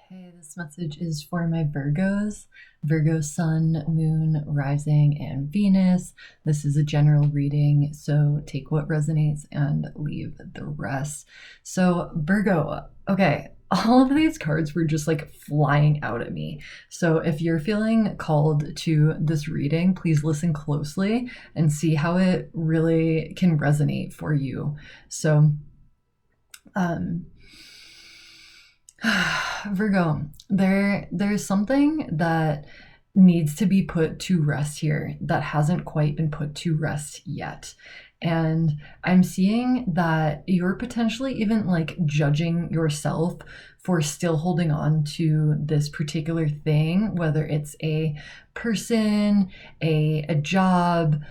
Hey, this message is for my Virgos, Virgo Sun, Moon, Rising, and Venus. This is a general reading, so take what resonates and leave the rest. So, Virgo, okay, all of these cards were just like flying out at me. So, if you're feeling called to this reading, please listen closely and see how it really can resonate for you. So, um, Virgo, there's something that needs to be put to rest here that hasn't quite been put to rest yet. And I'm seeing that you're potentially even like judging yourself for still holding on to this particular thing, whether it's a person, a job,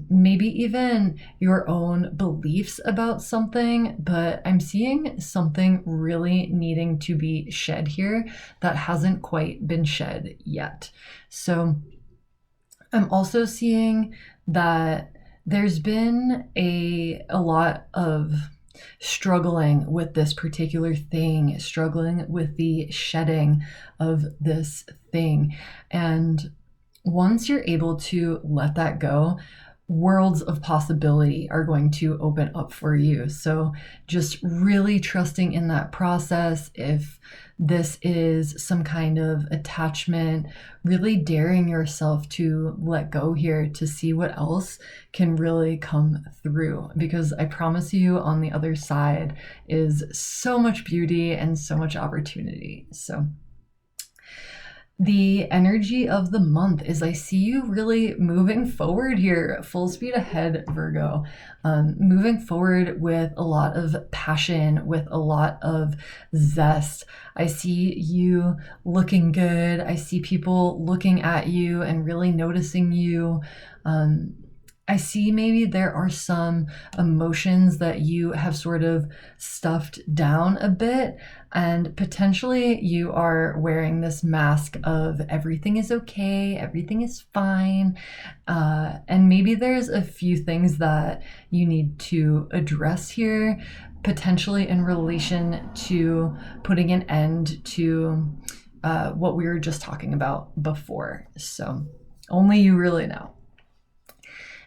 maybe even your own beliefs about something. But I'm seeing something really needing to be shed here that hasn't quite been shed yet. So I'm also seeing that there's been a lot of struggling with this particular thing, struggling with the shedding of this thing. And once you're able to let that go, worlds of possibility are going to open up for you. So just really trusting in that process. If this is some kind of attachment, really daring yourself to let go here to see what else can really come through. Because I promise you, on the other side is so much beauty and so much opportunity. So the energy of the month is I see you really moving forward here, full speed ahead, Virgo. Moving forward with a lot of passion, with a lot of zest. I see you looking good. I see people looking at you and really noticing you. I see maybe there are some emotions that you have sort of stuffed down a bit, and potentially you are wearing this mask of everything is okay, everything is fine, and maybe there's a few things that you need to address here, potentially in relation to putting an end to what we were just talking about before. So only you really know.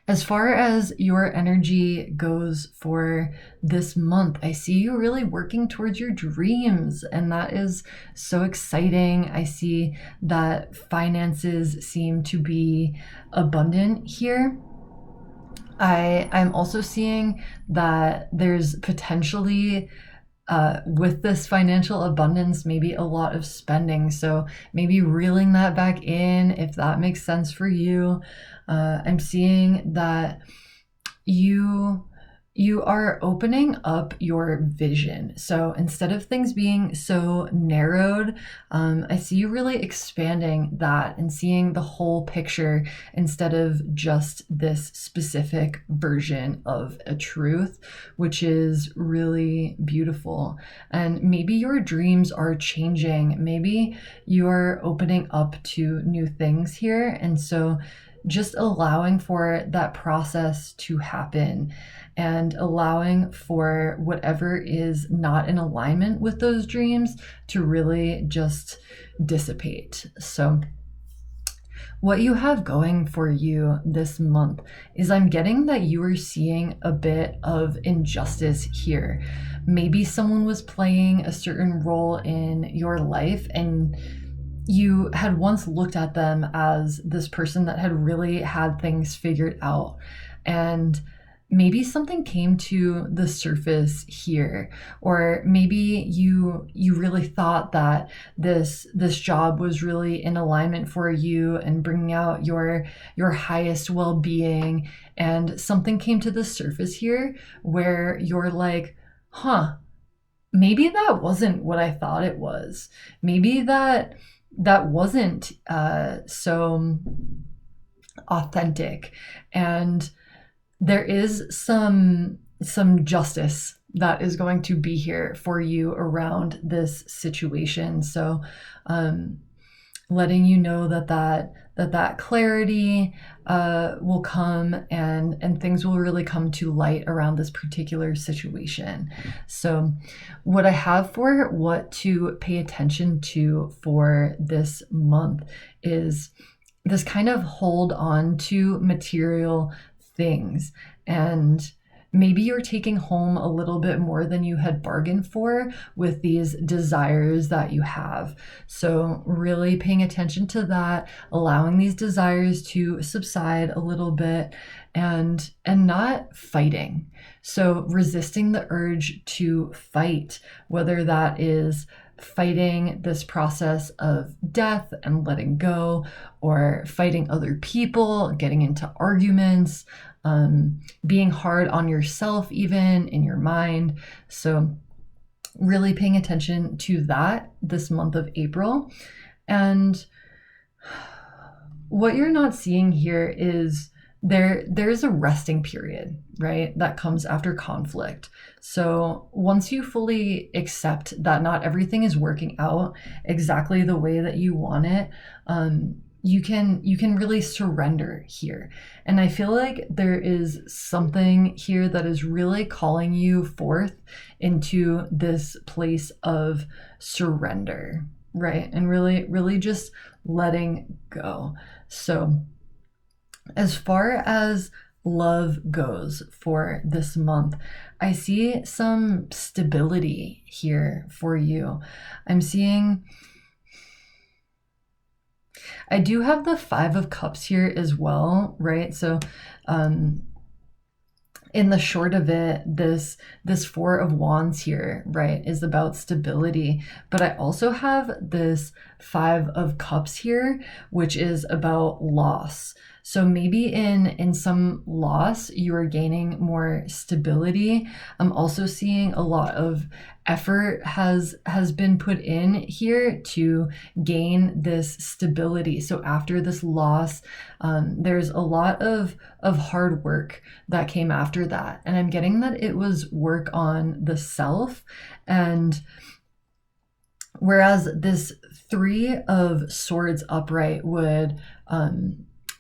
As far as your energy goes for this month, I see you really working towards your dreams, and that is so exciting. I see that finances seem to be abundant here. I'm also seeing that there's potentially with this financial abundance, maybe a lot of spending. So maybe reeling that back in if that makes sense for you. I'm seeing that you are opening up your vision. So instead of things being so narrowed, I see you really expanding that and seeing the whole picture instead of just this specific version of a truth, which is really beautiful. And maybe your dreams are changing. Maybe you are opening up to new things here. And so just allowing for that process to happen and allowing for whatever is not in alignment with those dreams to really just dissipate. So what you have going for you this month is I'm getting that you are seeing a bit of injustice here. Maybe someone was playing a certain role in your life and you had once looked at them as this person that had really had things figured out, and maybe something came to the surface here, or maybe you really thought that this job was really in alignment for you and bringing out your highest well-being, and something came to the surface here where you're like, maybe that wasn't what I thought it was. Maybe that wasn't so authentic, and there is some justice that is going to be here for you around this situation. So letting you know that clarity will come, and things will really come to light around this particular situation. So what I have for what to pay attention to for this month is this kind of hold on to material things, and maybe you're taking home a little bit more than you had bargained for with these desires that you have. So really paying attention to that, allowing these desires to subside a little bit, and not fighting. So resisting the urge to fight, whether that is fighting this process of death and letting go, or fighting other people, getting into arguments, being hard on yourself, even in your mind. So really paying attention to that this month of April. And what you're not seeing here is there's a resting period, right? That comes after conflict. So once you fully accept that not everything is working out exactly the way that you want it, you can really surrender here. And I feel like there is something here that is really calling you forth into this place of surrender, right? And really just letting go. So as far as love goes for this month, I see some stability here for you. I do have the Five of Cups here as well, right? So in the short of it, this Four of Wands here, right, is about stability. But I also have this Five of Cups here, which is about loss. So maybe in some loss, you are gaining more stability. I'm also seeing a lot of effort has been put in here to gain this stability. So after this loss, there's a lot of hard work that came after that. And I'm getting that it was work on the self. And whereas this Three of Swords upright would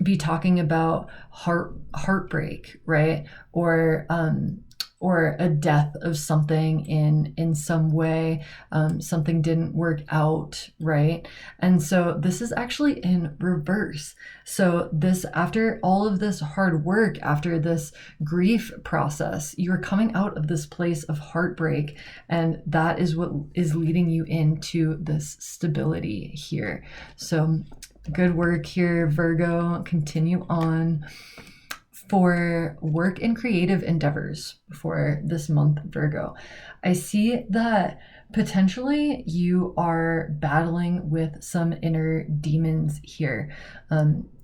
be talking about heartbreak, right? Or a death of something in some way, something didn't work out, right? And so this is actually in reverse. So this, after all of this hard work, after this grief process, you're coming out of this place of heartbreak, and that is what is leading you into this stability here. So good work here, Virgo. Continue on. For work and creative endeavors for this month, Virgo, I see that potentially you are battling with some inner demons here.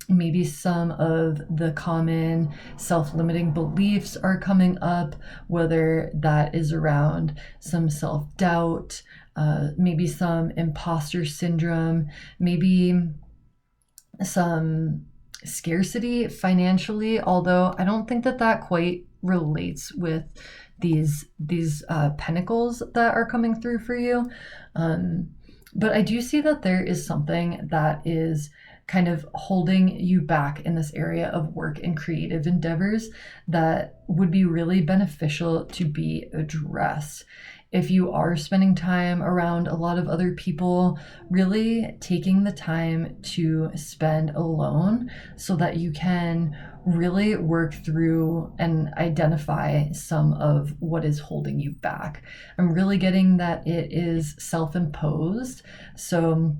Maybe some of the common self-limiting beliefs are coming up, whether that is around some self-doubt, maybe some imposter syndrome, maybe some scarcity financially, although I don't think that quite relates with these pentacles that are coming through for you. But I do see that there is something that is kind of holding you back in this area of work and creative endeavors that would be really beneficial to be addressed. If you are spending time around a lot of other people, really taking the time to spend alone so that you can really work through and identify some of what is holding you back. I'm really getting that it is self-imposed. So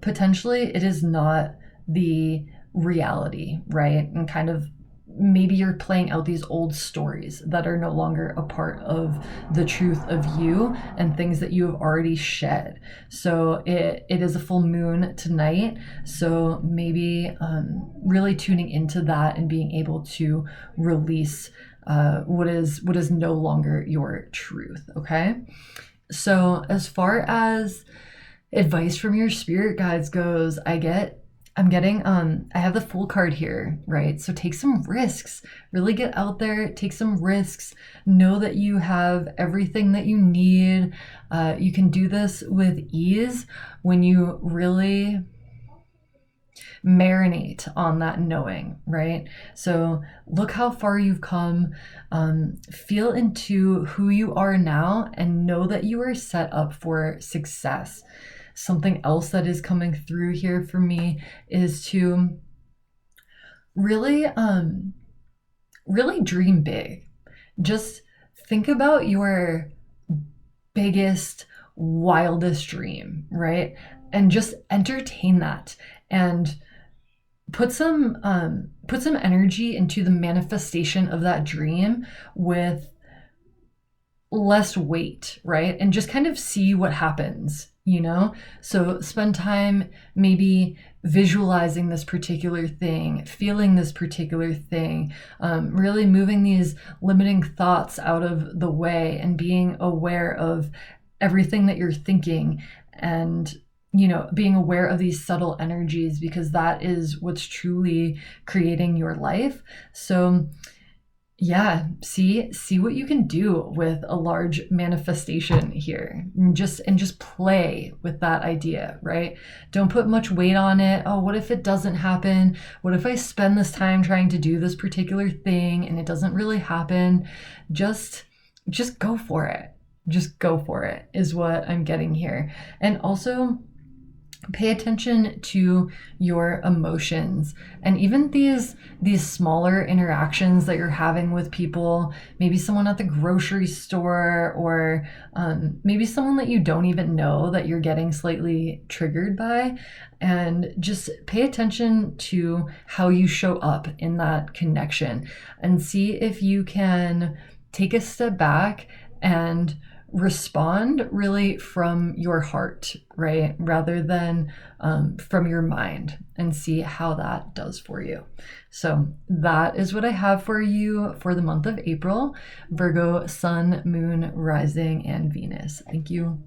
potentially it is not the reality, right? And kind of maybe you're playing out these old stories that are no longer a part of the truth of you and things that you have already shed. So it is a full moon tonight. So maybe really tuning into that and being able to release what is no longer your truth. Okay. So as far as advice from your spirit guides goes, I get I'm getting I have the Fool card here, right? So take some risks. Really get out there, take some risks. Know that you have everything that you need. You can do this with ease when you really marinate on that knowing, right? So look how far you've come. Feel into who you are now and know that you are set up for success. Something else that is coming through here for me is to really really dream big. Just think about your biggest, wildest dream, right? And just entertain that and put some energy into the manifestation of that dream with less weight, right? And just kind of see what happens, you know? So spend time maybe visualizing this particular thing, feeling this particular thing, really moving these limiting thoughts out of the way and being aware of everything that you're thinking, and being aware of these subtle energies, because that is what's truly creating your life. So yeah, see what you can do with a large manifestation here. And just play with that idea, right? Don't put much weight on it. Oh, what if it doesn't happen? What if I spend this time trying to do this particular thing and it doesn't really happen? Just go for it. Just go for it is what I'm getting here. And also pay attention to your emotions, and even these smaller interactions that you're having with people, maybe someone at the grocery store, or maybe someone that you don't even know that you're getting slightly triggered by, and just pay attention to how you show up in that connection and see if you can take a step back and respond really from your heart, right? Rather than from your mind, and see how that does for you. So that is what I have for you for the month of April, Virgo, Sun, Moon, Rising, and Venus. Thank you.